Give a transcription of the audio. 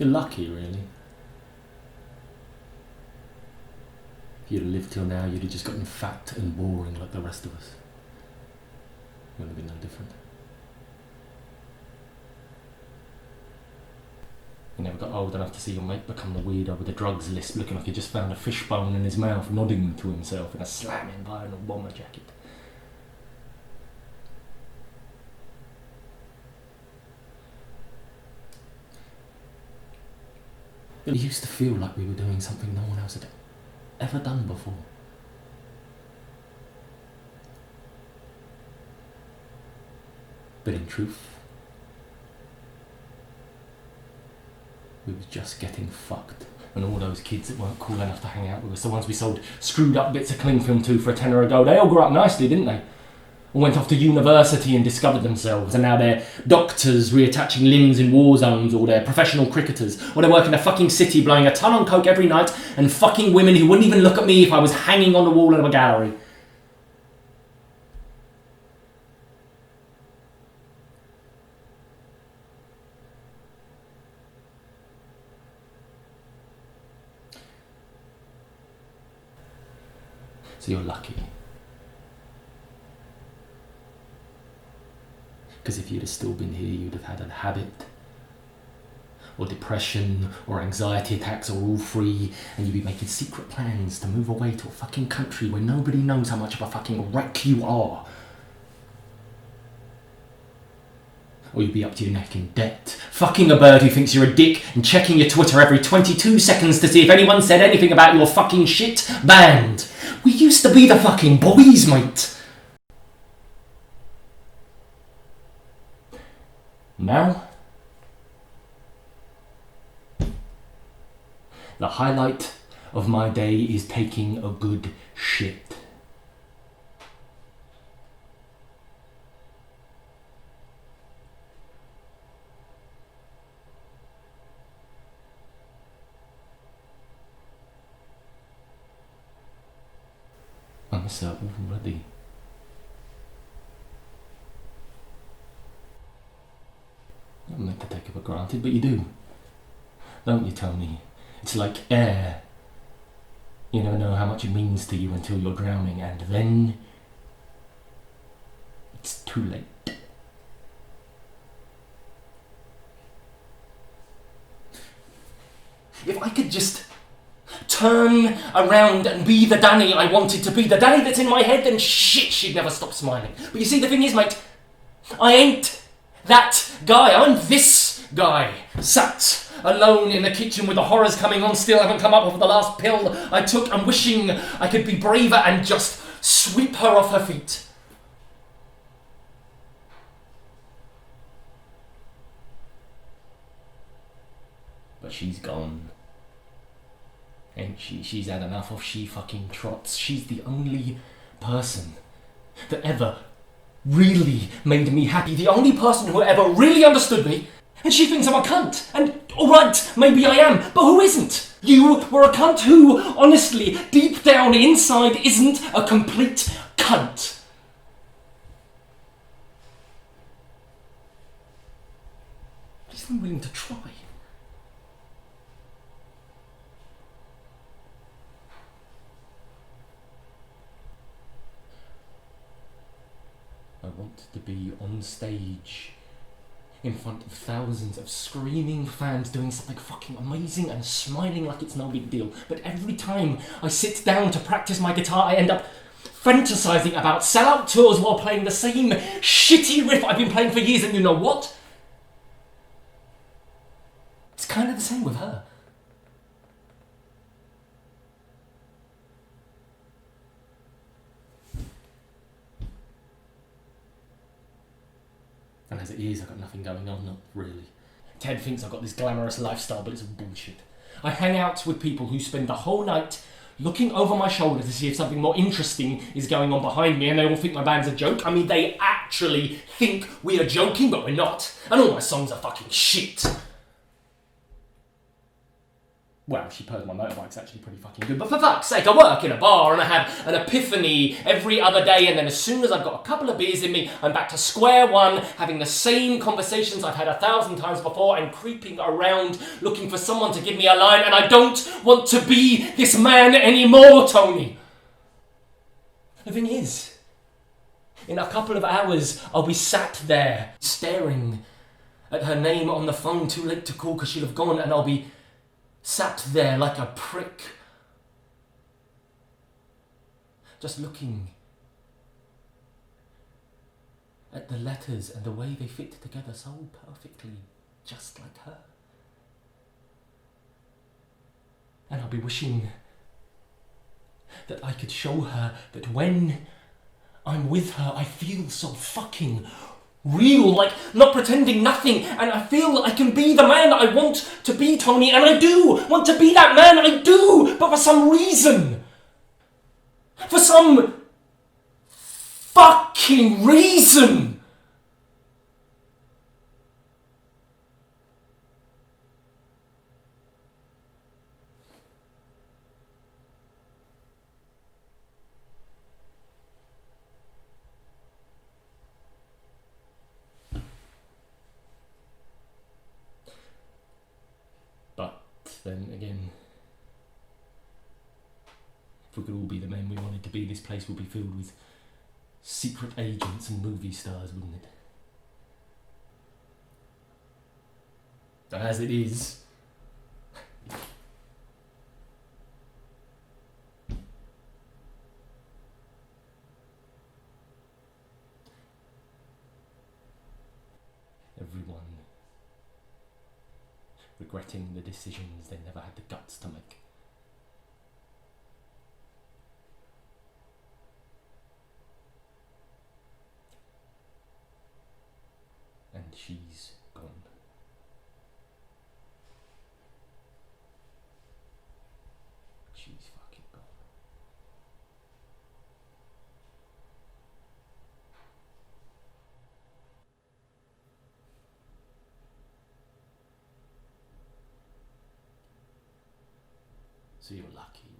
You're lucky, really. If you'd have lived till now, you'd have just gotten fat and boring like the rest of us. It wouldn't have been no different. You never got old enough to see your mate become the weirdo with the drugs lisp, looking like he just found a fishbone in his mouth, nodding to himself in a slamming vinyl bomber jacket. It used to feel like we were doing something no one else had ever done before. But in truth, we was just getting fucked. And all those kids that weren't cool enough to hang out with us, the ones we sold screwed up bits of cling film to for a tenner a go, they all grew up nicely, didn't they? All went off to university and discovered themselves, and now they're doctors reattaching limbs in war zones, or they're professional cricketers, or they work in a fucking city blowing a ton on coke every night and fucking women who wouldn't even look at me if I was hanging on the wall of a gallery. So you're lucky. Because if you'd have still been here, you'd have had a habit, or depression, or anxiety attacks, or all three, and you'd be making secret plans to move away to a fucking country where nobody knows how much of a fucking wreck you are. Or you'd be up to your neck in debt, fucking a bird who thinks you're a dick, and checking your Twitter every 22 seconds to see if anyone said anything about your fucking shit band. We used to be the fucking boys, mate. Now, the highlight of my day is taking a good shit. I miss her already. Not meant to take it for granted, but you do. Don't you, Tony? It's like air. You never know how much it means to you until you're drowning, and then it's too late. If I could just turn around and be the Danny I wanted to be, the Danny that's in my head, then shit, she'd never stop smiling. But you see, the thing is, mate, I ain't that guy. I'm this guy, sat alone in the kitchen with the horrors coming on, still haven't come up with the last pill I took, and wishing I could be braver and just sweep her off her feet. But she's gone. Ain't she? She's had enough of she fucking trots. She's the only person that ever really made me happy. The only person who ever really understood me. And she thinks I'm a cunt. And alright, maybe I am, but who isn't? You were a cunt who, honestly, deep down inside, isn't a complete cunt. At least I'm willing to try. I want to be on stage in front of thousands of screaming fans doing something fucking amazing and smiling like it's no big deal. But every time I sit down to practice my guitar, I end up fantasizing about sellout tours while playing the same shitty riff I've been playing for years. And you know what? It's kind of the same with her. And as it is, I've got nothing going on, not really. Ted thinks I've got this glamorous lifestyle, but it's bullshit. I hang out with people who spend the whole night looking over my shoulder to see if something more interesting is going on behind me, and they all think my band's a joke. I mean, they actually think we are joking, but we're not. And all my songs are fucking shit. Well, she purrs my motorbike's actually pretty fucking good. But for fuck's sake, I work in a bar and I have an epiphany every other day, and then as soon as I've got a couple of beers in me, I'm back to square one, having the same conversations I've had 1,000 times before and creeping around looking for someone to give me a line, and I don't want to be this man anymore, Tony. The thing is, in a couple of hours, I'll be sat there staring at her name on the phone, too late to call because she'll have gone, and I'll be sat there like a prick, just looking at the letters and the way they fit together so perfectly, just like her. And I'll be wishing that I could show her that when I'm with her, I feel so fucking real, like not pretending nothing, and I feel I can be the man I want to be, Tony, and I do want to be that man, I do, but for some reason, for some fucking reason, but then again, if we could all be the men we wanted to be, this place would be filled with secret agents and movie stars, wouldn't it? And as it is, everyone regretting the decisions they never had the guts to make. And she's gone. She's fucking gone. So you're lucky.